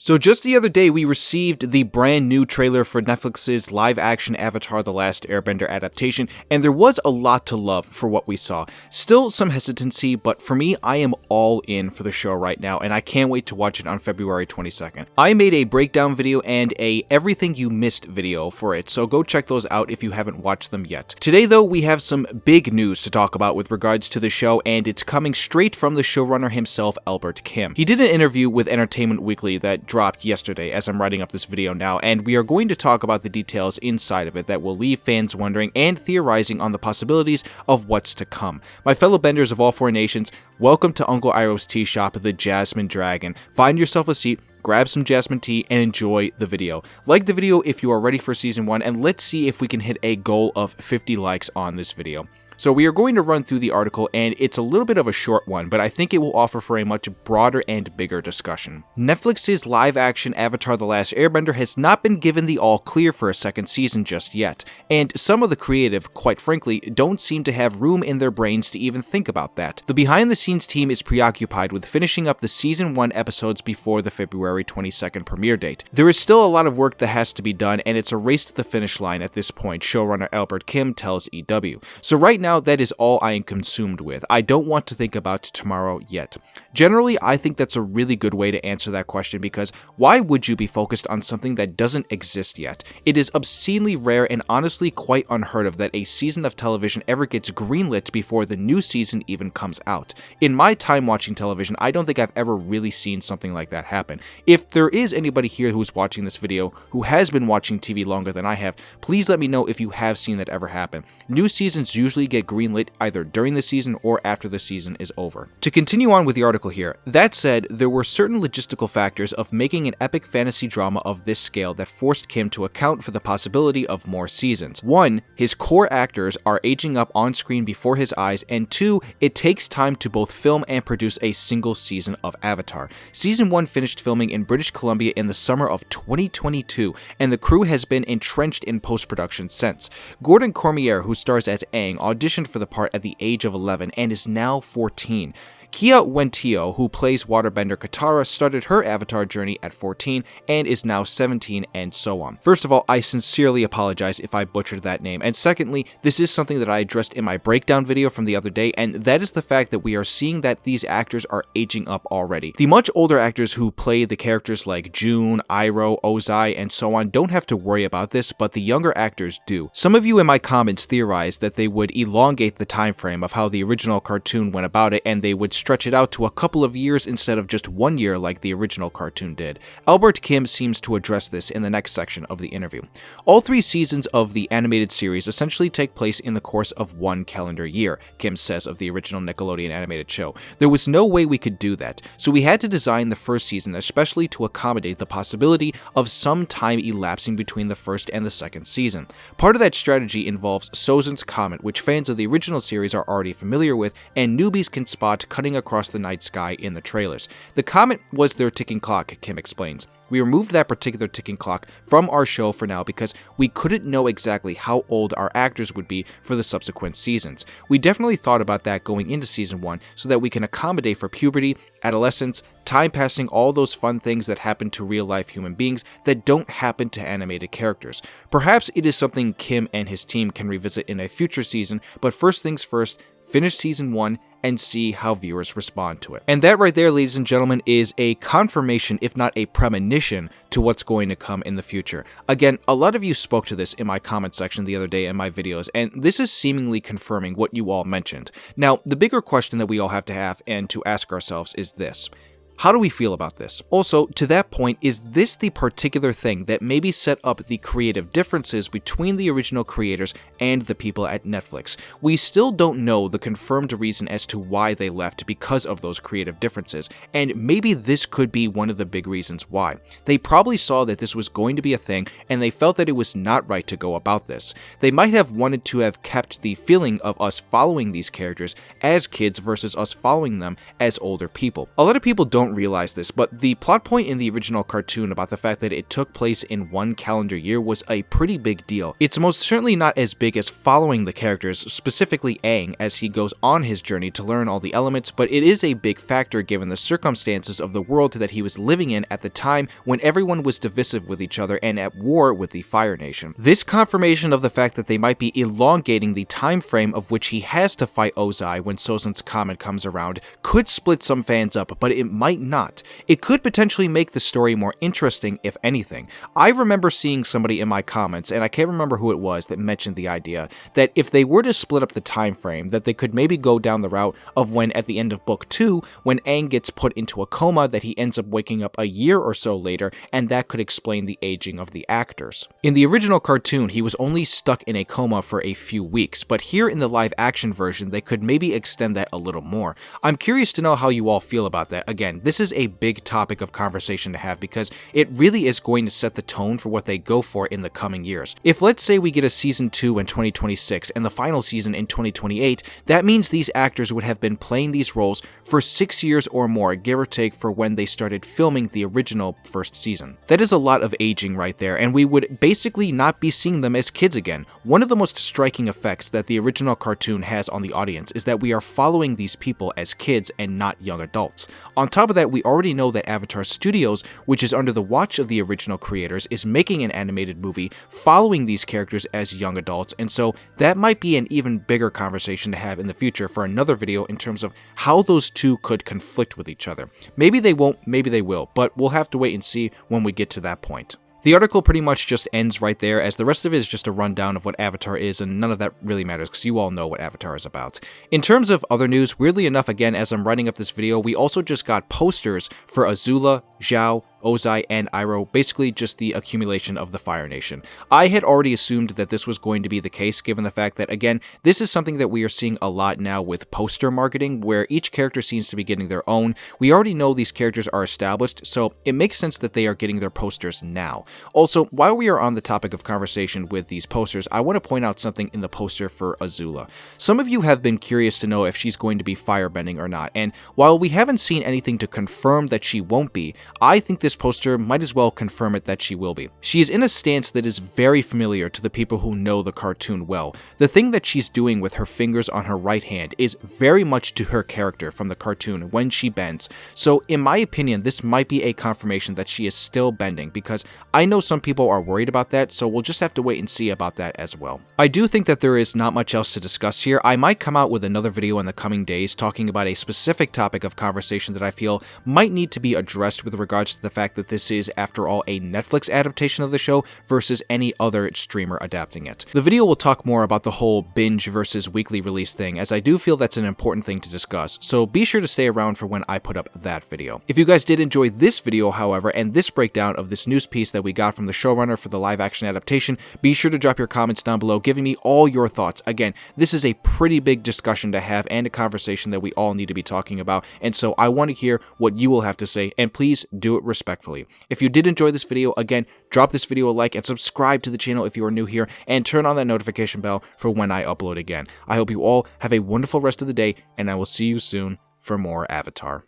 So just the other day, we received the brand new trailer for Netflix's live-action Avatar: The Last Airbender adaptation, and there was a lot to love for what we saw. Still some hesitancy, but for me, I am all in for the show right now, and I can't wait to watch it on February 22nd. I made a breakdown video and a everything you missed video for it, so go check those out if you haven't watched them yet. Today though, we have some big news to talk about with regards to the show, and it's coming straight from the showrunner himself, Albert Kim. He did an interview with Entertainment Weekly that dropped yesterday as I'm writing up this video now, and we are going to talk about the details inside of it that will leave fans wondering and theorizing on the possibilities of what's to come. My fellow benders of all four nations, welcome to Uncle Iroh's tea shop, the Jasmine Dragon. Find yourself a seat, grab some jasmine tea, and enjoy the video. Like the video if you are ready for season 1, and let's see if we can hit a goal of 50 likes on this video. So we are going to run through the article, and it's a little bit of a short one, but I think it will offer for a much broader and bigger discussion. Netflix's live-action Avatar: The Last Airbender has not been given the all-clear for a second season just yet, and some of the creative, quite frankly, don't seem to have room in their brains to even think about that. The behind-the-scenes team is preoccupied with finishing up the Season 1 episodes before the February 22nd premiere date. There is still a lot of work that has to be done, and it's a race to the finish line at this point, showrunner Albert Kim tells EW. So right now, that is all I am consumed with. I don't want to think about tomorrow yet. Generally, I think that's a really good way to answer that question, because why would you be focused on something that doesn't exist yet? It is obscenely rare and honestly quite unheard of that a season of television ever gets greenlit before the new season even comes out. In my time watching television, I don't think I've ever really seen something like that happen. If there is anybody here who's watching this video who has been watching TV longer than I have, please let me know if you have seen that ever happen. New seasons usually get greenlit either during the season or after the season is over. To continue on with the article here, that said, there were certain logistical factors of making an epic fantasy drama of this scale that forced Kim to account for the possibility of more seasons. 1, his core actors are aging up on screen before his eyes, and 2, it takes time to both film and produce a single season of Avatar. Season 1 finished filming in British Columbia in the summer of 2022, and the crew has been entrenched in post-production since. Gordon Cormier, who stars as Aang, auditioned for the part at the age of 11 and is now 14. Kia Wentio, who plays waterbender Katara, started her Avatar journey at 14 and is now 17, and so on. First of all, I sincerely apologize if I butchered that name, and secondly, this is something that I addressed in my breakdown video from the other day, and that is the fact that we are seeing that these actors are aging up already. The much older actors who play the characters like June, Iroh, Ozai, and so on don't have to worry about this, but the younger actors do. Some of you in my comments theorized that they would elongate the time frame of how the original cartoon went about it, and they would stretch it out to a couple of years instead of just 1 year like the original cartoon did. Albert Kim seems to address this in the next section of the interview. All 3 seasons of the animated series essentially take place in the course of 1 calendar year, Kim says of the original Nickelodeon animated show. There was no way we could do that, so we had to design the first season especially to accommodate the possibility of some time elapsing between the first and the second season. Part of that strategy involves Sozin's Comet, which fans of the original series are already familiar with, and newbies can spot cutting across the night sky in the trailers. The comet was their ticking clock, Kim explains. We removed that particular ticking clock from our show for now because we couldn't know exactly how old our actors would be for the subsequent seasons. We definitely thought about that going into season 1 so that we can accommodate for puberty, adolescence, time passing, all those fun things that happen to real-life human beings that don't happen to animated characters. Perhaps it is something Kim and his team can revisit in a future season, but first things first, finish season 1 and see how viewers respond to it. And that right there, ladies and gentlemen, is a confirmation, if not a premonition, to what's going to come in the future. Again, a lot of you spoke to this in my comment section the other day in my videos, and this is seemingly confirming what you all mentioned. Now, the bigger question that we all have and to ask ourselves is this: how do we feel about this? Also, to that point, is this the particular thing that maybe set up the creative differences between the original creators and the people at Netflix? We still don't know the confirmed reason as to why they left because of those creative differences, and maybe this could be one of the big reasons why. They probably saw that this was going to be a thing, and they felt that it was not right to go about this. They might have wanted to have kept the feeling of us following these characters as kids versus us following them as older people. A lot of people don't don't realize this, but the plot point in the original cartoon about the fact that it took place in one calendar year was a pretty big deal. It's most certainly not as big as following the characters, specifically Aang, as he goes on his journey to learn all the elements, but it is a big factor given the circumstances of the world that he was living in at the time when everyone was divisive with each other and at war with the Fire Nation. This confirmation of the fact that they might be elongating the time frame of which he has to fight Ozai when Sozin's comet comes around could split some fans up, but it might not. It could potentially make the story more interesting, if anything. I remember seeing somebody in my comments, and I can't remember who it was, that mentioned the idea that if they were to split up the time frame, that they could maybe go down the route of when at the end of book 2, when Aang gets put into a coma, that he ends up waking up a year or so later, and that could explain the aging of the actors. In the original cartoon, he was only stuck in a coma for a few weeks, but here in the live action version, they could maybe extend that a little more. I'm curious to know how you all feel about that. Again, this is a big topic of conversation to have because it really is going to set the tone for what they go for in the coming years. If let's say we get a season 2 in 2026 and the final season in 2028, that means these actors would have been playing these roles for 6 years or more, give or take, for when they started filming the original first season. That is a lot of aging right there, and we would basically not be seeing them as kids again. One of the most striking effects that the original cartoon has on the audience is that we are following these people as kids and not young adults. On top of that, we already know that Avatar Studios, which is under the watch of the original creators, is making an animated movie following these characters as young adults, and so that might be an even bigger conversation to have in the future for another video in terms of how those two could conflict with each other. Maybe they won't, maybe they will, but we'll have to wait and see when we get to that point. The article pretty much just ends right there, as the rest of it is just a rundown of what Avatar is, and none of that really matters because you all know what Avatar is about. In terms of other news, weirdly enough, again, as I'm writing up this video, we also just got posters for Azula, Zhao, Ozai, and Iroh, basically just the accumulation of the Fire Nation. I had already assumed that this was going to be the case, given the fact that, again, this is something that we are seeing a lot now with poster marketing, where each character seems to be getting their own. We already know these characters are established, so it makes sense that they are getting their posters now. Also, while we are on the topic of conversation with these posters, I want to point out something in the poster for Azula. Some of you have been curious to know if she's going to be firebending or not, and while we haven't seen anything to confirm that she won't be, I think this poster might as well confirm it that she will be. She is in a stance that is very familiar to the people who know the cartoon well. The thing that she's doing with her fingers on her right hand is very much to her character from the cartoon when she bends. So in my opinion, this might be a confirmation that she is still bending, because I know some people are worried about that, so we'll just have to wait and see about that as well. I do think that there is not much else to discuss here. I might come out with another video in the coming days talking about a specific topic of conversation that I feel might need to be addressed with regards to the fact that this is, after all, a Netflix adaptation of the show versus any other streamer adapting it. The video will talk more about the whole binge versus weekly release thing, as I do feel that's an important thing to discuss, so be sure to stay around for when I put up that video. If you guys did enjoy this video, however, and this breakdown of this news piece that we got from the showrunner for the live action adaptation, be sure to drop your comments down below giving me all your thoughts. Again, this is a pretty big discussion to have and a conversation that we all need to be talking about, and so I want to hear what you will have to say, and please do it respectfully. If you did enjoy this video, again, drop this video a like and subscribe to the channel if you are new here, and turn on that notification bell for when I upload again. I hope you all have a wonderful rest of the day, and I will see you soon for more Avatar.